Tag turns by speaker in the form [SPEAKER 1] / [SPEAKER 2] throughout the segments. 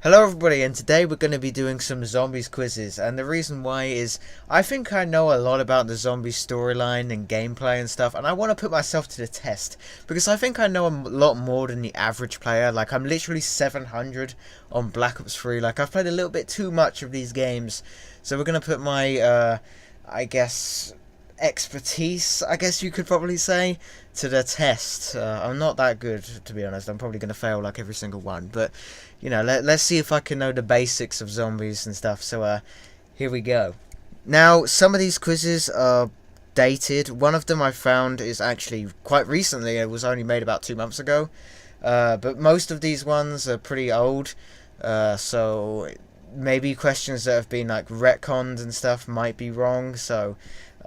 [SPEAKER 1] Hello everybody, and today we're going to be doing some zombies quizzes, and the reason why is I think I know a lot about the zombie storyline and gameplay and stuff, and I want to put myself to the test because I think I know a lot more than the average player. Like, I'm literally 700 on Black Ops 3. Like, I've played a little bit too much of these games, so we're going to put my I guess expertise, I guess you could probably say, to the test. I'm not that good, to be honest. I'm probably going to fail like every single one, but you know, let's see if I can know the basics of zombies and stuff. So here we go. Now, some of these quizzes are dated. One of them I found is actually quite recently. It was only made about 2 months ago, but most of these ones are pretty old. So maybe questions that have been like retconned and stuff might be wrong. So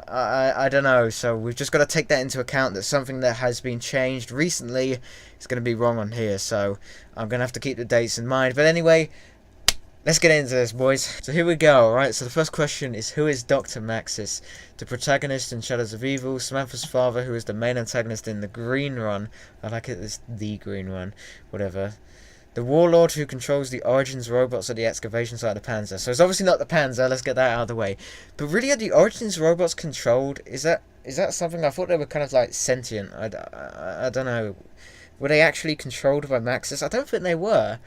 [SPEAKER 1] I don't know. So we've just got to take that into account, that something that has been changed recently is going to be wrong on here. So I'm going to have to keep the dates in mind. But anyway, let's get into this, boys. So here we go. Alright, so the first question is, who is Dr. Maxis? The protagonist in Shadows of Evil, Samantha's father, who is the main antagonist in the Green Run. I like it as the Green Run. Whatever. The warlord who controls the Origins robots at the excavation site of the Panzer. So it's obviously not the Panzer, let's get that out of the way. But really, are the Origins robots controlled? Is that something? I thought they were kind of like sentient. I don't know. Were they actually controlled by Maxis? I don't think they were.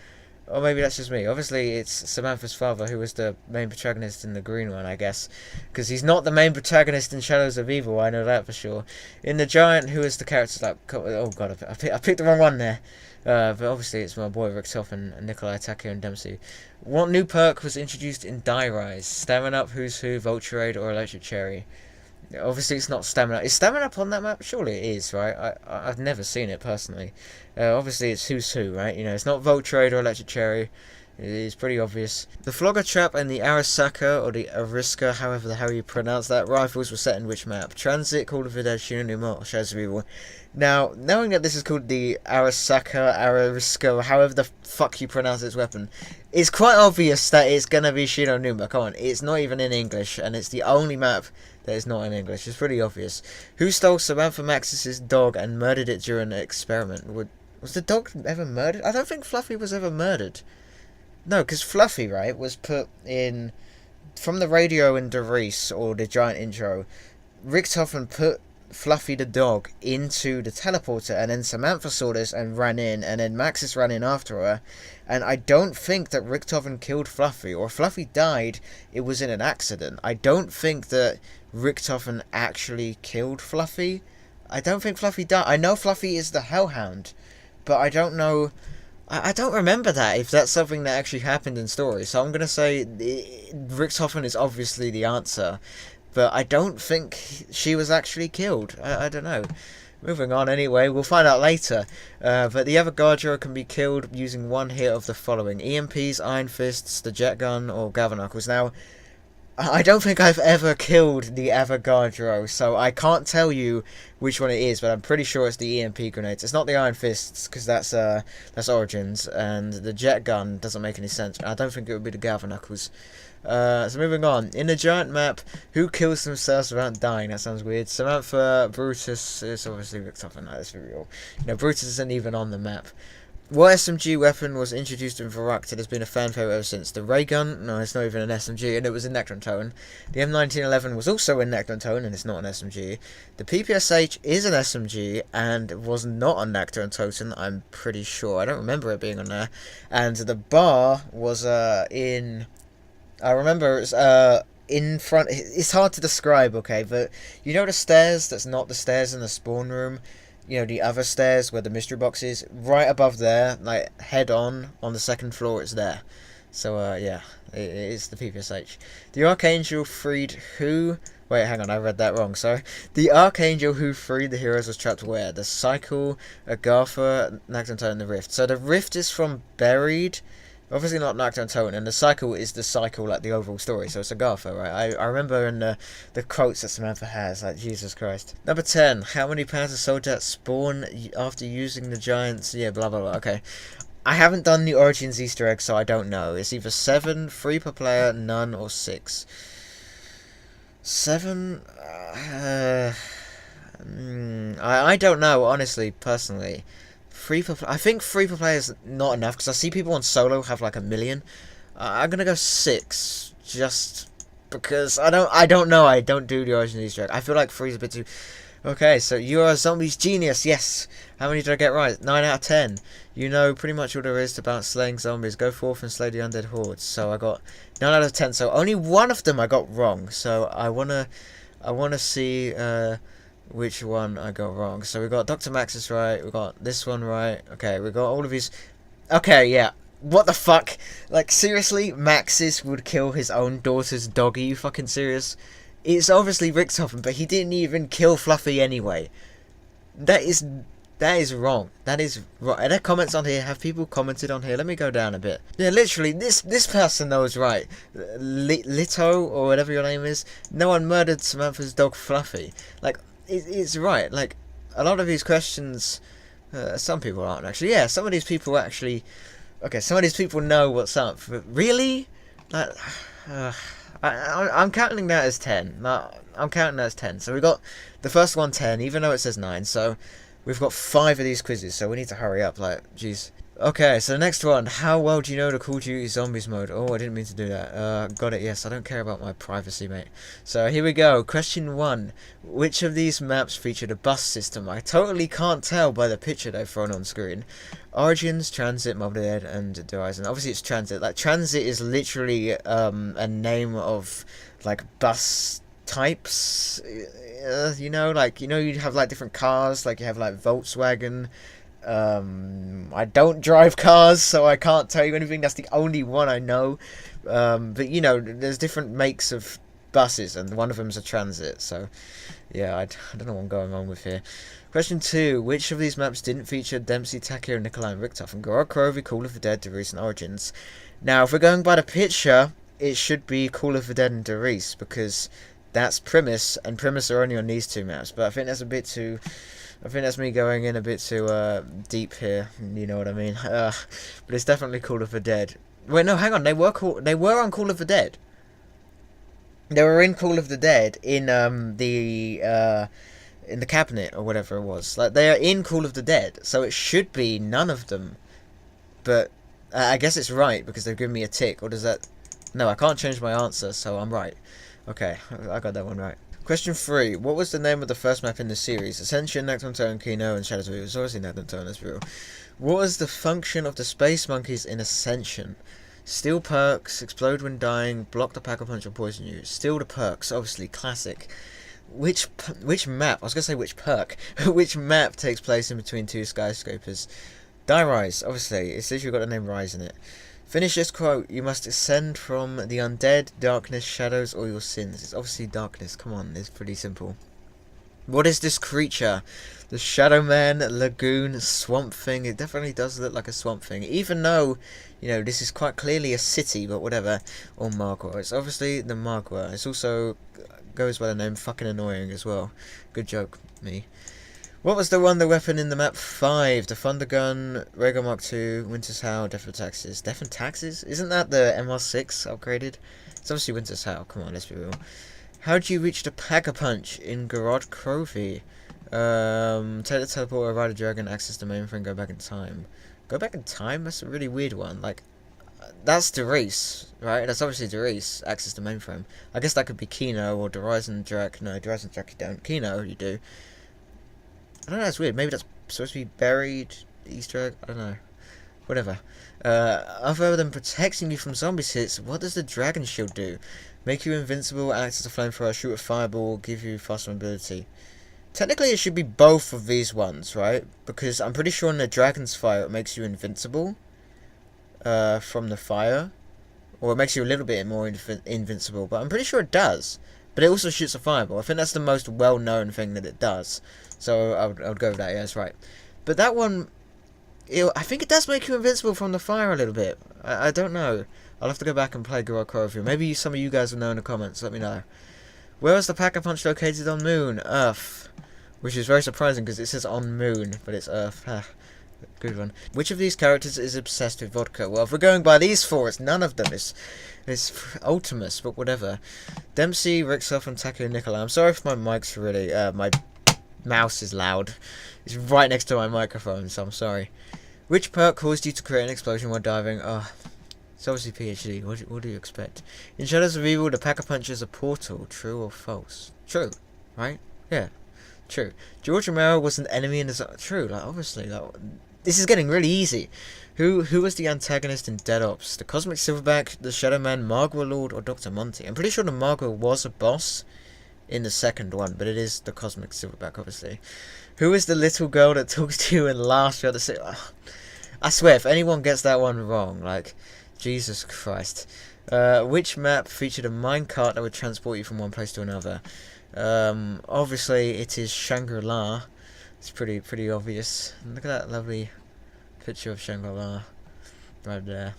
[SPEAKER 1] Or maybe that's just me. Obviously, it's Samantha's father who was the main protagonist in the Green One, I guess. Because he's not the main protagonist in Shadows of Evil, I know that for sure. In The Giant, who is the character like... Oh god, I picked the wrong one there. But obviously it's my boy Richtoff and Nikolai Taki and Dempsey. What new perk was introduced in Die Rise? Stamina Up, Who's Who, Vulture Raid, or Electric Cherry? Obviously it's not Stamina. Is Stamina Up on that map? Surely it is, right? I've never seen it personally. Obviously it's Who's Who, right? You know, it's not Vulture Raid or Electric Cherry. It is pretty obvious. The Flogger Trap and the Arasaka, or the Ariska, however the hell you pronounce that, rifles were set in which map? Transit, Call of the Dead, Shinonuma, or Shadows of Evil? Now, knowing that this is called the Arasaka, Ariska, however the fuck you pronounce this weapon, it's quite obvious that it's gonna be Shinonuma. Come on, it's not even in English, and it's the only map that is not in English. It's pretty obvious. Who stole Samantha Maxis' dog and murdered it during an experiment? Was the dog ever murdered? I don't think Fluffy was ever murdered. No, because Fluffy, right, was put in... From the radio in Doris, or the Giant intro, Richtofen put Fluffy the dog into the teleporter, and then Samantha saw this and ran in, and then Maxis ran in after her. And I don't think that Richtofen killed Fluffy, or if Fluffy died, it was in an accident. I don't think that Richtofen actually killed Fluffy. I don't think Fluffy died. I know Fluffy is the Hellhound, but I don't know... I don't remember that, if that's something that actually happened in story. So I'm going to say Richtofen is obviously the answer. But I don't think she was actually killed. I don't know. Moving on anyway, we'll find out later. But the Avogadro can be killed using one hit of the following: EMPs, Iron Fists, the Jet Gun, or Galvanknuckles. Now, I don't think I've ever killed the Avogadro, so I can't tell you which one it is, but I'm pretty sure it's the EMP grenades. It's not the Iron Fists, because that's Origins, and the Jet Gun doesn't make any sense. I don't think it would be the Galvanknuckles. So moving on. In the Giant map, who kills themselves without dying? That sounds weird. Samantha, Brutus, it's obviously Richtofen. No, let's be real. You know, Brutus isn't even on the map. What SMG weapon was introduced in Varrock that has been a fan favourite ever since? The ray gun? No, it's not even an SMG, and it was in Necron. The M1911 was also in Necron, and it's not an SMG. The PPSH is an SMG, and was not on Necron, I'm pretty sure. I don't remember it being on there. And the bar was in... I remember it's in front... It's hard to describe, okay, but you know the stairs that's not the stairs in the spawn room? You know, the other stairs where the mystery box is, right above there, like head on the second floor, it's there. So yeah, it is the PPSH. The Archangel freed who? Wait, hang on, I read that wrong, sorry. The Archangel who freed the heroes was trapped where? The Cycle, Agartha, Nacton, and the Rift. So the Rift is from Buried, obviously not Nacton, and the Cycle is the cycle, like the overall story, so it's Agartha, right? I remember in the quotes that Samantha has, like, Jesus Christ. Number 10, how many Panzer soldiers spawn after using the Giants? Yeah, blah blah blah, okay. I haven't done the Origins Easter egg, so I don't know. It's either 7, 3 per player, none, or 6. 7? I don't know, honestly, personally. I think free for play is not enough because I see people on solo have like 1 million. I'm gonna go 6, just because I don't know. I don't do the Origin Easter egg. I feel like 3 is a bit too. Okay, so you are a zombies genius. Yes. How many did I get right? 9 out of 10. You know pretty much all there is about slaying zombies. Go forth and slay the undead hordes. So I got 9 out of 10. So only one of them I got wrong. So I wanna see which one I got wrong. So we got Dr. Maxis right. We got this one right. Okay, we got all of these. Okay, yeah. What the fuck? Like, seriously? Maxis would kill his own daughter's dog? Are you fucking serious? It's obviously Richthofen, but he didn't even kill Fluffy anyway. That is wrong. That is wrong. Are there comments on here? Have people commented on here? Let me go down a bit. Yeah, literally, this person knows right. Lito, or whatever your name is. No one murdered Samantha's dog Fluffy. Like, it's right. Like, a lot of these questions... some people aren't, actually. Yeah, some of these people actually... Okay, some of these people know what's up. But really? Like... I'm counting that as 10. No, I'm counting that as 10. So we got the first one 10, even though it says 9. So we've got 5 of these quizzes, so we need to hurry up. Like, jeez. Okay, so the next one. How well do you know the Call of Duty Zombies mode? Oh, I didn't mean to do that. Got it, yes. I don't care about my privacy, mate. So here we go. Question 1. Which of these maps featured a bus system? I totally can't tell by the picture they've thrown on screen. Origins, Transit, Motherhead, and Horizon. Obviously it's Transit. Like, Transit is literally a name of, like, bus types. You know, like, you have, like, different cars. Like, you have, like, Volkswagen. I don't drive cars, so I can't tell you anything. That's the only one I know. But, you know, there's different makes of buses, and one of them's a Transit. So, yeah, I don't know what I'm going on with here. Question 2. Which of these maps didn't feature Dempsey, Takir, Nikolai, and Richthofen? Gorod, Krovi, Call of the Dead, Derice, and Origins. Now, if we're going by the picture, it should be Call of the Dead and Derice, because that's Primus, and Primus are only on these 2 maps. But I think that's a bit too... I think that's me going in a bit too deep here. You know what I mean? But it's definitely Call of the Dead. Wait, no, hang on. They were on Call of the Dead. They were in Call of the Dead in the cabinet or whatever it was. Like, they are in Call of the Dead, so it should be none of them. But I guess it's right because they've given me a tick. Or does that? No, I can't change my answer, so I'm right. Okay, I got that one right. Question 3. What was the name of the first map in the series? Ascension, Necton, Kino, and Shadows of It was obviously Necton, that's real. What was the function of the Space Monkeys in Ascension? Steal perks, explode when dying, block the Pack-a-Punch, or poison you. Steal the perks, obviously, classic. Which map? I was going to say which perk. Which map takes place in between 2 skyscrapers? Die Rise, obviously. It's literally got the name Rise in it. Finish this quote. You must ascend from the undead, darkness, shadows, or your sins. It's obviously darkness. Come on, it's pretty simple. What is this creature? The Shadow Man, Lagoon, Swamp Thing. It definitely does look like a Swamp Thing. Even though, you know, this is quite clearly a city, but whatever. Or Magua. It's obviously the Magua. It's also goes by the name fucking annoying as well. Good joke, me. What was the wonder weapon in the map 5? The Thunder Gun, Rhaegar Mark II, Winter's Howl, Death and Taxes. Death and Taxes? Isn't that the MR6 upgraded? It's obviously Winter's Howl. Come on, let's be real. How do you reach the Pack-a-Punch in Gorod Krovi? Take the teleporter, ride a dragon, access the mainframe, go back in time. Go back in time? That's a really weird one. Like, that's Derice, right? That's obviously Derice, access the mainframe. I guess that could be Kino or Horizon Drac. No, Horizon Drac you don't. Kino, you do. I don't know, that's weird. Maybe that's supposed to be buried Easter egg? I don't know. Whatever. Other than protecting you from zombie hits, what does the Dragon Shield do? Make you invincible, act as a flamethrower, shoot a fireball, give you faster mobility. Technically, it should be both of these ones, right? Because I'm pretty sure in the Dragon's Fire, it makes you invincible from the fire. Or it makes you a little bit more invincible, but I'm pretty sure it does. But it also shoots a fireball. I think that's the most well-known thing that it does. So I would go with that, yeah, that's right. But that one, I think it does make you invincible from the fire a little bit. I don't know. I'll have to go back and play Gorod Krovi. Maybe some of you guys will know in the comments, let me know. Where is the Pack-a-Punch located on Moon? Earth. Which is very surprising because it says on Moon, but it's Earth. Good one. Which of these characters is obsessed with vodka? Well, if we're going by these 4, it's none of them. It's Ultimus, but whatever. Dempsey, Richthofen, Taku, and Nikolai. I'm sorry if my mic's really, my mouse is loud. It's right next to my microphone, so I'm sorry. Which perk caused you to create an explosion while diving? Oh, it's obviously PhD. What do you expect? In Shadows of Evil, the Pack-a-Punch is a portal. True or false? True, right? Yeah, true. George Romero was an enemy in the zone. True, like, obviously. Like, this is getting really easy. Who was the antagonist in Dead Ops? The Cosmic Silverback, the Shadow Man, Margwa Lord, or Dr. Monty? I'm pretty sure the Margwa was a boss in the second one, but it is the Cosmic Silverback, obviously. Who is the little girl that talks to you and laughs throughout the city? Oh, I swear, if anyone gets that one wrong, like, Jesus Christ. Which map featured a minecart that would transport you from one place to another? Obviously, it is Shangri-La. It's pretty obvious. Look at that lovely picture of Shangri-La right there.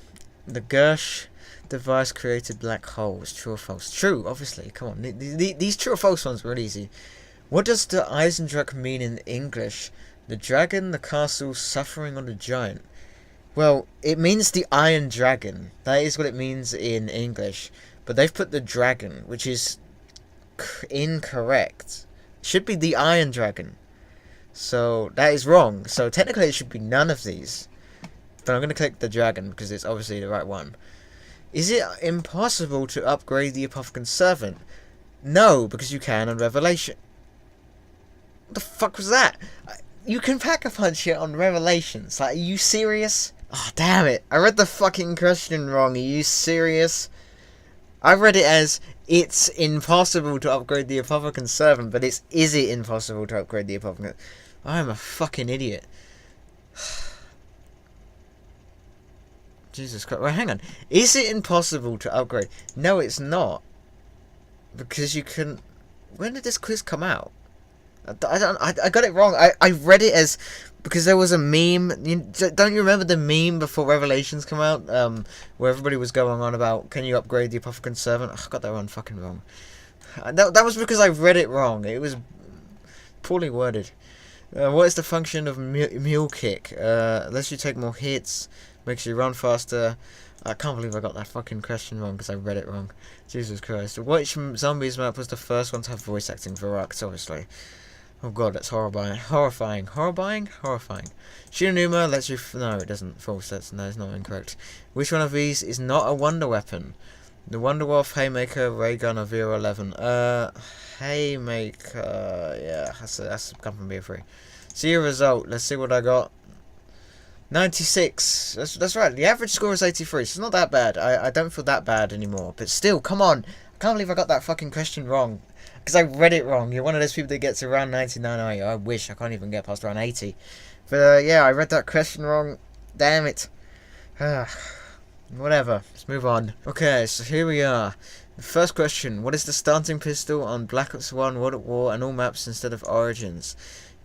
[SPEAKER 1] The Gersh device created black holes. True or false? True, obviously. Come on. These true or false ones were really easy. What does the Eisendrache mean in English? The dragon, the castle, suffering on the giant. Well, it means the Iron Dragon. That is what it means in English. But they've put the dragon, which is incorrect. It should be the Iron Dragon. So, that is wrong. So, technically it should be none of these. But I'm going to click the dragon, because it's obviously the right one. Is it impossible to upgrade the Apothicon Servant? No, because you can on Revelation. What the fuck was that? You can Pack-a-Punch it on Revelations. Like, are you serious? Oh, damn it. I read the fucking question wrong. Are you serious? I read it as, it's impossible to upgrade the Apothicon Servant, but it's, is it impossible to upgrade the Apothicon? I am a fucking idiot. Jesus Christ. Wait, hang on. Is it impossible to upgrade? No, it's not. Because you can... When did this quiz come out? I got it wrong. I read it as... Because there was a meme. Don't you remember the meme before Revelations come out? Where everybody was going on about, can you upgrade the Apothicon Servant? I got that one fucking wrong. That was because I read it wrong. It was poorly worded. What is the function of Mule Kick? Lets you take more hits. Makes you run faster. I can't believe I got that fucking question wrong because I read it wrong. Jesus Christ. Which Zombies map was the first one to have voice acting for Rux, obviously? Oh god, that's horrifying. Horrifying. Shinonuma lets you... No, it doesn't. False. No, it's not incorrect. Which one of these is not a wonder weapon? The Wonder Wolf, Haymaker, Ray Gun, or Vero 11? Haymaker... Yeah, that's come from B3. See your result. Let's see what I got. 96. That's right. The average score is 83, so it's not that bad. I don't feel that bad anymore. But still, come on. I can't believe I got that fucking question wrong. Because I read it wrong. You're one of those people that gets around 99, are you? I wish. I can't even get past around 80. But, yeah, I read that question wrong. Damn it. Whatever. Let's move on. Okay, so here we are. The first question. What is the starting pistol on Black Ops 1, World at War, and all maps instead of Origins?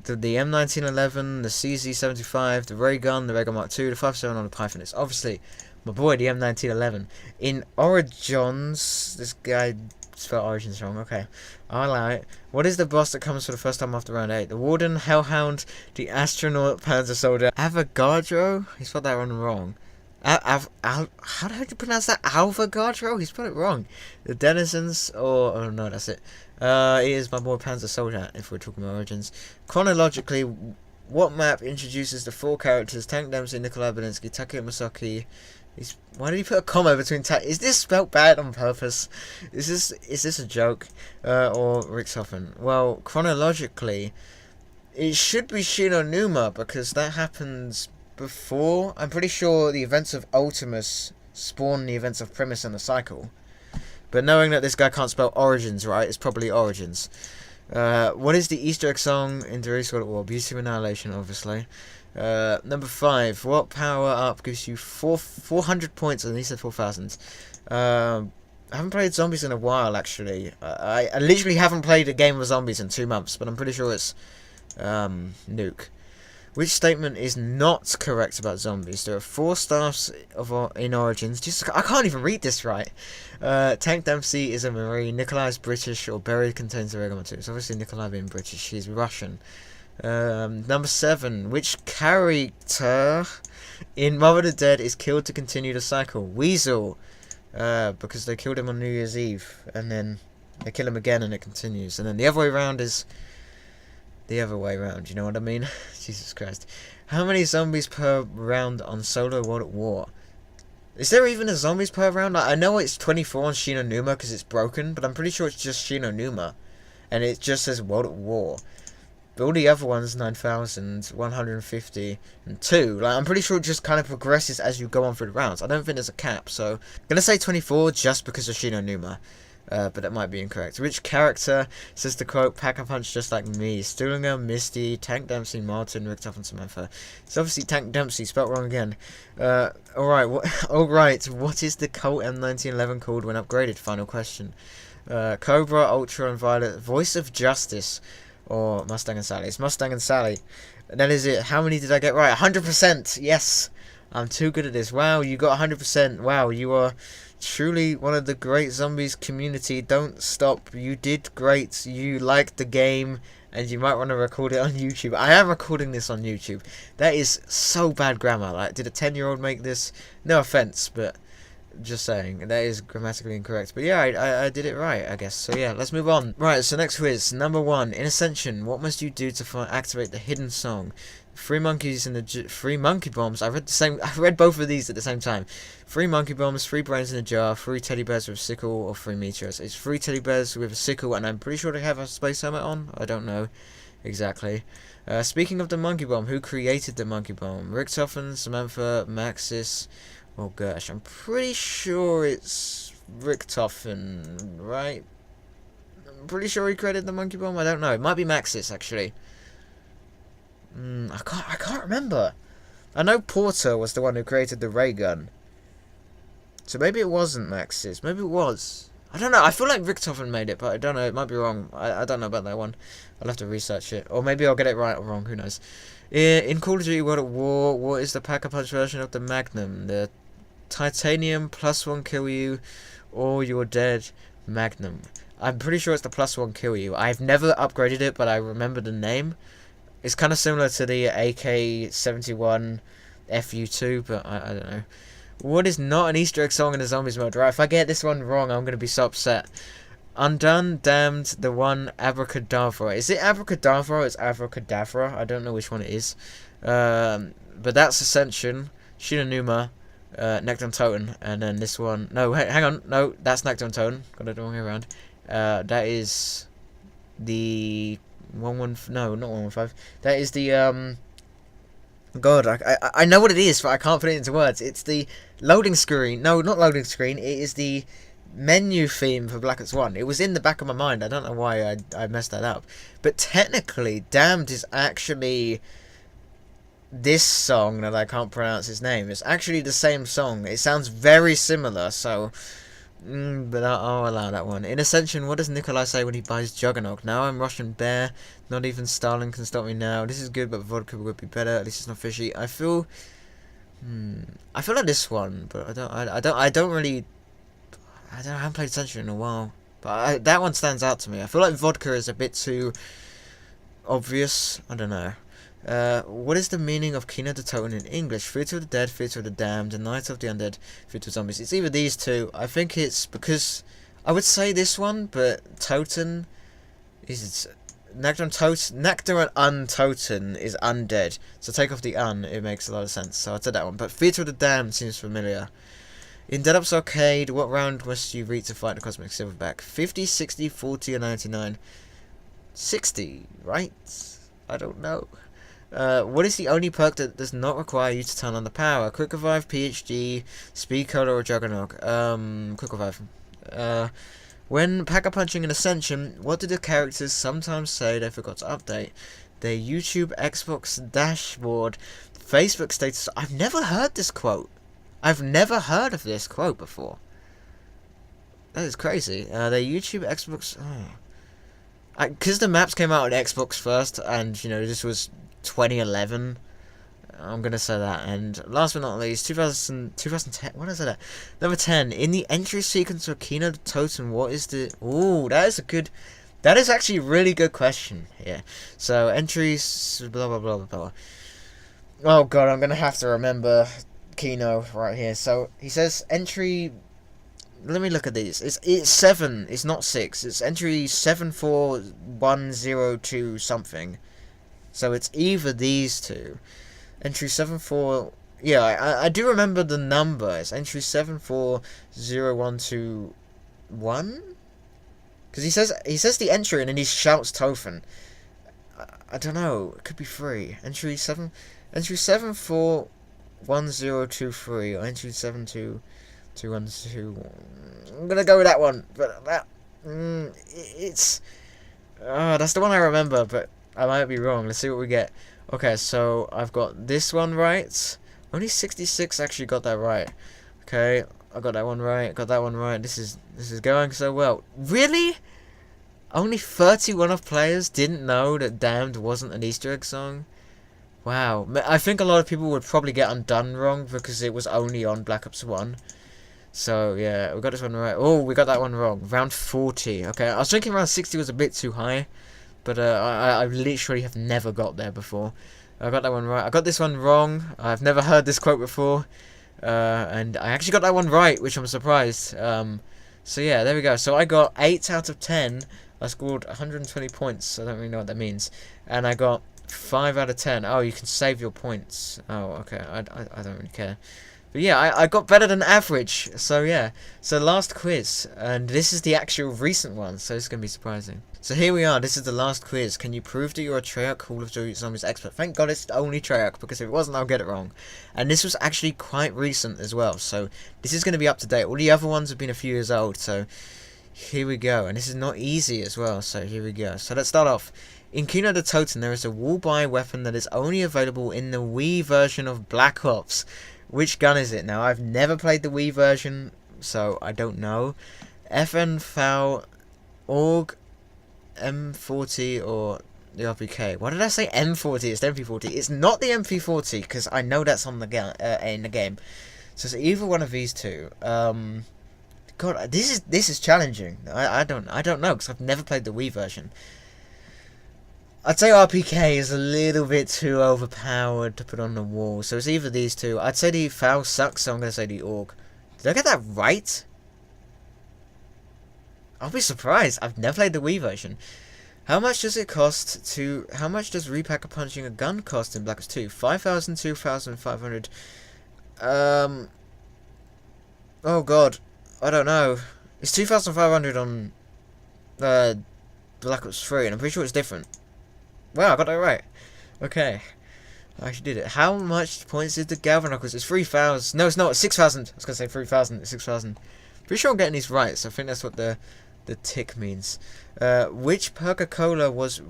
[SPEAKER 1] The M1911, the CZ75, the Ray Gun, the Ray Gun Mark II, the 5.7 on the Python. It's obviously, my boy, the M1911. In Origins, this guy spelled Origins wrong. Okay, I'll allow it. What is the boss that comes for the first time after round 8? The Warden, Hellhound, the Astronaut, Panzer Soldier, Avogadro? He spelled that one wrong. How do you pronounce that? Avogadro? He spelled it wrong. The Denizens, or... Oh no, that's it. It is my boy Panzer Soldier, if we're talking about Origins. Chronologically, what map introduces the 4 characters Tank Dempsey, Nikolai Belinsky, Takeo Masaki? Why did he put a comma between Is this spelt bad on purpose? Is this a joke? Or Richthofen? Well, chronologically, it should be Shinonuma, because that happens before. I'm pretty sure the events of Ultimus spawn the events of Primus and the Cycle. But knowing that this guy can't spell Origins right, it's probably Origins. What is the Easter egg song in Darius World at War? Beauty of Annihilation, obviously. Number 5. What power up gives you 400 points? And he said 4,000. I haven't played Zombies in a while, actually. I literally haven't played a game of Zombies in 2 months, but I'm pretty sure it's Nuke. Which statement is not correct about zombies? There are 4 staffs in Origins. I can't even read this right. Tank Dempsey is a Marine. Nikolai is British, or Berry contains the regular too. It's obviously Nikolai being British. He's Russian. Number 7. Which character in Mother of the Dead is killed to continue the cycle? Weasel. Because they killed him on New Year's Eve. And then they kill him again and it continues. And then the other way around is... the other way around, you know what I mean? Jesus Christ. How many zombies per round on solo World at War? Is there even a zombies per round? Like, I know it's 24 on Shinonuma because it's broken, but I'm pretty sure it's just Shinonuma. And it just says World at War. But all the other ones, 9,150 and 2. Like, I'm pretty sure it just kind of progresses as you go on through the rounds. I don't think there's a cap, so I'm going to say 24 just because of Shinonuma. But that might be incorrect. Which character says the quote, Pack-a-Punch just like me? Stuhlinger, Misty, Tank Dempsey, Martin, Richtoff, and Samantha. It's obviously Tank Dempsey, spelt wrong again. Alright, what is the Colt M1911 called when upgraded? Final question. Cobra, Ultra, and Violet. Voice of Justice. Or Mustang and Sally. It's Mustang and Sally. That is it. How many did I get right? 100%! Yes! I'm too good at this. Wow, you got 100%. Wow, you are truly one of the great zombies community. Don't stop. You did great. You liked the game. And you might want to record it on YouTube. I am recording this on YouTube. That is so bad grammar. Like, did a 10-year-old make this? No offense, but just saying, that is grammatically incorrect. But yeah, I did it right, I guess. So yeah, let's move on. Right, so next quiz. Number 1. In Ascension, what must you do to activate the hidden song? 3 monkeys in the 3 monkey bombs. I read both of these at the same time. 3 monkey bombs, 3 brains in a jar, 3 teddy bears with a sickle, or 3 meteors. It's 3 teddy bears with a sickle, and I'm pretty sure they have a space helmet on. I don't know exactly. Speaking of the monkey bomb, who created the monkey bomb? Richtofen, Samantha, Maxis. Oh gosh, I'm pretty sure it's Richtofen, right? I'm pretty sure he created the monkey bomb. I don't know. It might be Maxis actually. I can't remember. I know Porter was the one who created the ray gun. So maybe it wasn't Maxis. Maybe it was. I don't know. I feel like Richtofen made it, but I don't know. It might be wrong. I don't know about that one. I'll have to research it. Or maybe I'll get it right or wrong. Who knows? In Call of Duty World at War, what is the Pack-a-Punch version of the Magnum? The Titanium +1 kill you, or you're dead Magnum. I'm pretty sure it's the +1 kill you. I've never upgraded it, but I remember the name. It's kind of similar to the AK-71 FU2, but I don't know. What is not an Easter egg song in the Zombies mode? Right, if I get this one wrong, I'm going to be so upset. Undone, Damned, the one, Abracadabra. Is it Abracadabra or it's Abracadabra? I don't know which one it is. But that's Ascension, Shinonuma, Necton Toten, and then this one. No, hang on. No, that's Necton Toten. Got it the wrong way around. That is the... no, not 115. That is the God, I know what it is, but I can't put it into words. It's the loading screen. No, not loading screen. It is the menu theme for Black Ops 1. It was in the back of my mind. I don't know why I messed that up. But technically, Damned is actually this song that I can't pronounce its name. It's actually the same song. It sounds very similar, so... but I'll allow that one. In Ascension, what does Nikolai say when he buys Juggernaut? Now I'm Russian Bear. Not even Stalin can stop me now. This is good, but vodka would be better. At least it's not fishy. I feel like this one, but I don't really. I haven't played Ascension in a while, but that one stands out to me. I feel like vodka is a bit too obvious. I don't know. What is the meaning of Kino the Toten in English? Food of the Dead, Food of the Damned, and Night of the Undead, Food of Zombies. It's either these two. I think it's because... I would say this one, but Toten is... Nectar and Untoten is undead. So take off the un, it makes a lot of sense. So I'd say that one. But Food of the Damned seems familiar. In Dead Ops Arcade, what round must you reach to fight the Cosmic Silverback? 50, 60, 40, or 99? 60, right? I don't know. What is the only perk that does not require you to turn on the power? Quick Revive, PhD, Speed Cola, or Juggernaut? Quick Revive. When Pack-a-Punching in Ascension, what do the characters sometimes say they forgot to update? Their YouTube, Xbox dashboard, Facebook status. I've never heard this quote. I've never heard of this quote before. That is crazy. Their YouTube, Xbox... Because the maps came out on Xbox first, and, you know, this was 2011, I'm going to say that. And last but not least, 2010, what is it? Number 10, in the entry sequence of Kino the Toten, what is the... Ooh, that is actually a really good question here. So, entries, blah, blah, blah, blah, blah. Oh, God, I'm going to have to remember Kino right here. So, he says entry... Let me look at these. It's 7. It's not 6. It's entry 74102 something. So it's either these two. Entry 74... Yeah, I do remember the number. It's entry 740121? Because he says the entry and then he shouts Tophen. I don't know. It could be 3. Entry 741023 or entry 72212. I'm gonna go with that one, but it's that's the one I remember, but I might be wrong. Let's see what we get. Okay, so I've got this one right. Only 66 actually got that right. Okay, I got that one right. Got that one right. This is going so well. Really? Only 31 of players didn't know that Damned wasn't an Easter egg song? Wow. I think a lot of people would probably get Undone wrong because it was only on Black Ops 1. So, yeah, we got this one right. Oh, we got that one wrong. Round 40. Okay, I was thinking round 60 was a bit too high. But I literally have never got there before. I got that one right. I got this one wrong. I've never heard this quote before. And I actually got that one right, which I'm surprised. So, yeah, there we go. So, I got 8 out of 10. I scored 120 points. I don't really know what that means. And I got 5 out of 10. Oh, you can save your points. Oh, okay. I don't really care. But yeah, I got better than average. So yeah. So last quiz. And this is the actual recent one. So it's going to be surprising. So here we are. This is the last quiz. Can you prove that you're a Treyarch Call of Duty Zombies expert? Thank God it's only Treyarch. Because if it wasn't, I'll get it wrong. And this was actually quite recent as well. So this is going to be up to date. All the other ones have been a few years old. So here we go. And this is not easy as well. So here we go. So let's start off. In Kino the Totem, there is a wall-buy weapon that is only available in the Wii version of Black Ops. Which gun is it? Now, I've never played the Wii version, so I don't know. FN FAL, AUG, M40, or the RPK. Why did I say M40? It's the MP40. It's not the MP40, because I know that's on the in the game. So it's either one of these two. God, this is challenging. I don't know, because I've never played the Wii version. I'd say RPK is a little bit too overpowered to put on the wall, so it's either these two. I'd say the FAL sucks, so I'm going to say the AUG. Did I get that right? I'll be surprised. I've never played the Wii version. How much does it cost to... How much does repacker punching a gun cost in Black Ops 2? 5,000, 2,500... Oh god. I don't know. It's 2,500 on... Black Ops 3, and I'm pretty sure it's different. Wow, I got that right. Okay. I actually did it. How much points did the Galvan Knuckles? It's 3,000. No, it's not. It's 6,000. I was going to say 3,000. It's 6,000. Pretty sure I'm getting these right, so I think that's what the tick means. Which Coca-Cola was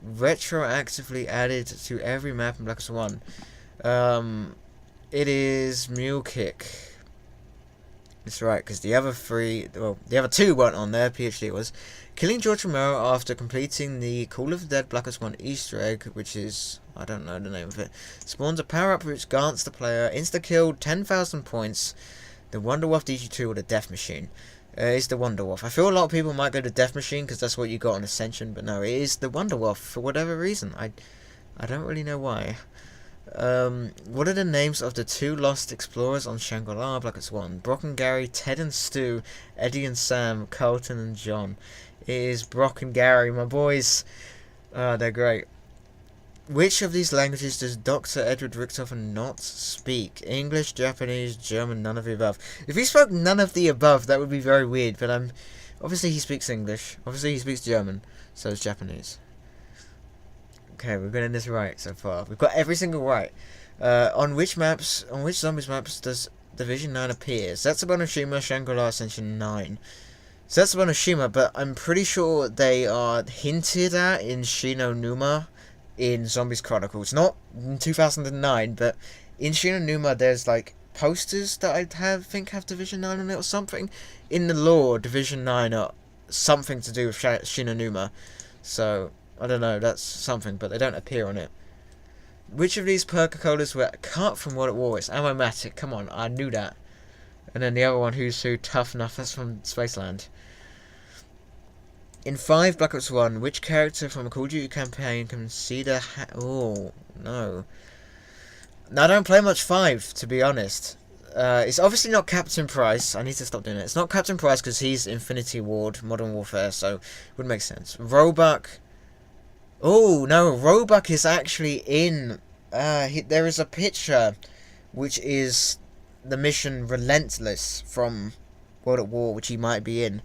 [SPEAKER 1] retroactively added to every map in Black Ops 1? It is Mule Kick. That's right, because the other three, well, the other two weren't on there. PhD it was. Killing George Romero after completing the Call of the Dead Black Ops 1 Easter egg, which is, I don't know the name of it, spawns a power-up which grants the player insta-kill, 10,000 points, the Wonderwolf DG2 or the Death Machine. It's the Wonderwolf. I feel a lot of people might go to Death Machine because that's what you got on Ascension, but no, it is the Wonderwolf for whatever reason. I don't really know why. What are the names of the 2 lost explorers on Shangri-La Black Ops 1? Brock and Gary, Ted and Stu, Eddie and Sam, Carlton and John. It is Brock and Gary, my boys. They're great. Which of these languages does Dr. Edward Richtofen not speak? English, Japanese, German, none of the above. If he spoke none of the above, that would be very weird, but obviously he speaks English. Obviously he speaks German, so it's Japanese. Okay, we're getting this right so far. We've got every single right. On which zombies maps does Division 9 appear? Setsubo Shima, Shangri-La, Ascension 9. Setsubo Shima, but I'm pretty sure they are hinted at in Shino Numa in Zombies Chronicles. Not in 2009, but in Shino Numa there's like posters that I think have Division 9 on it or something. In the lore, Division 9 are something to do with Shino Numa. So... I don't know, that's something, but they don't appear on it. Which of these Coca-Colas were cut from World at War? It's Ammomatic, come on, I knew that. And then the other one, Who's Who, Tough Enough, that's from Spaceland. In 5 Black Ops 1, which character from a Call of Duty campaign can see the oh, no. Now, I don't play much 5, to be honest. It's obviously not Captain Price. I need to stop doing it. It's not Captain Price because he's Infinity Ward, Modern Warfare, so it would make sense. Roebuck... Oh no, Roebuck is actually in. There is a picture, which is the mission Relentless from World at War, which he might be in.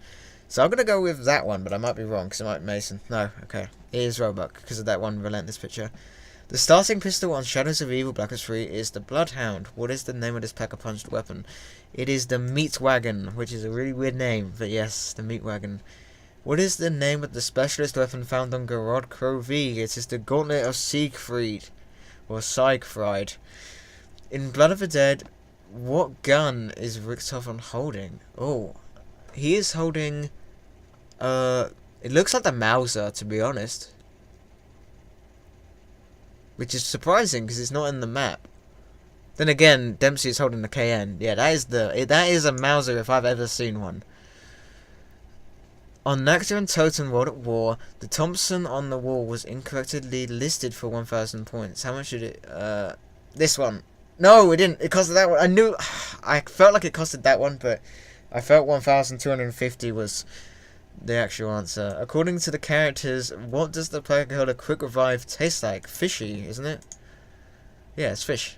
[SPEAKER 1] So I'm gonna go with that one, but I might be wrong because it might be Mason. No, okay, it is Roebuck because of that one Relentless picture. The starting pistol on Shadows of Evil Black Ops 3 is the Bloodhound. What is the name of this pack-a-punched weapon? It is the Meat Wagon, which is a really weird name, but yes, the Meat Wagon. What is the name of the specialist weapon found on Garrod Crow V? It is the Gauntlet of Siegfried, or Siegfried. In Blood of the Dead, what gun is Richtofen holding? Oh, he is holding, it looks like the Mauser, to be honest. Which is surprising, because it's not in the map. Then again, Dempsey is holding the KN. Yeah, that is a Mauser if I've ever seen one. On Nectar and Totem World at War, the Thompson on the wall was incorrectly listed for 1,000 points. How much did it, this one. No, it didn't. It costed that one. I felt like it costed that one, but I felt 1,250 was the actual answer. According to the characters, what does the player called a quick revive taste like? Fishy, isn't it? Yeah, it's fish.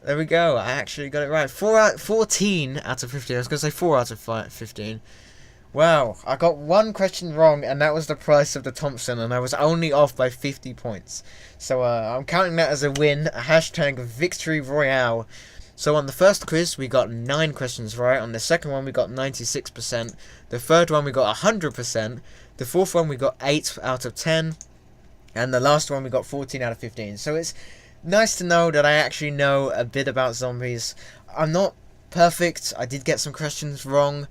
[SPEAKER 1] There we go. I actually got it right. 14 out of 15. I was going to say 4 out of 15. Wow, I got one question wrong, and that was the price of the Thompson, and I was only off by 50 points. So I'm counting that as a win, a hashtag victory royale. So on the first quiz, we got 9 questions right. On the second one, we got 96%. The third one, we got 100%. The fourth one, we got 8 out of 10. And the last one, we got 14 out of 15. So it's nice to know that I actually know a bit about zombies. I'm not perfect. I did get some questions wrong.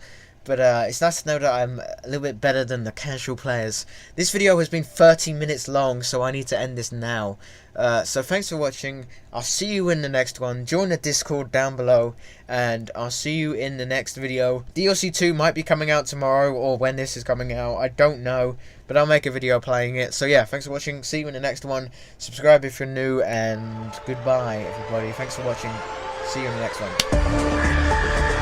[SPEAKER 1] But it's nice to know that I'm a little bit better than the casual players. This video has been 30 minutes long, so I need to end this now. So thanks for watching. I'll see you in the next one. Join the Discord down below, and I'll see you in the next video. DLC 2 might be coming out tomorrow, or when this is coming out. I don't know, but I'll make a video playing it. So yeah, thanks for watching. See you in the next one. Subscribe if you're new, and goodbye, everybody. Thanks for watching. See you in the next one.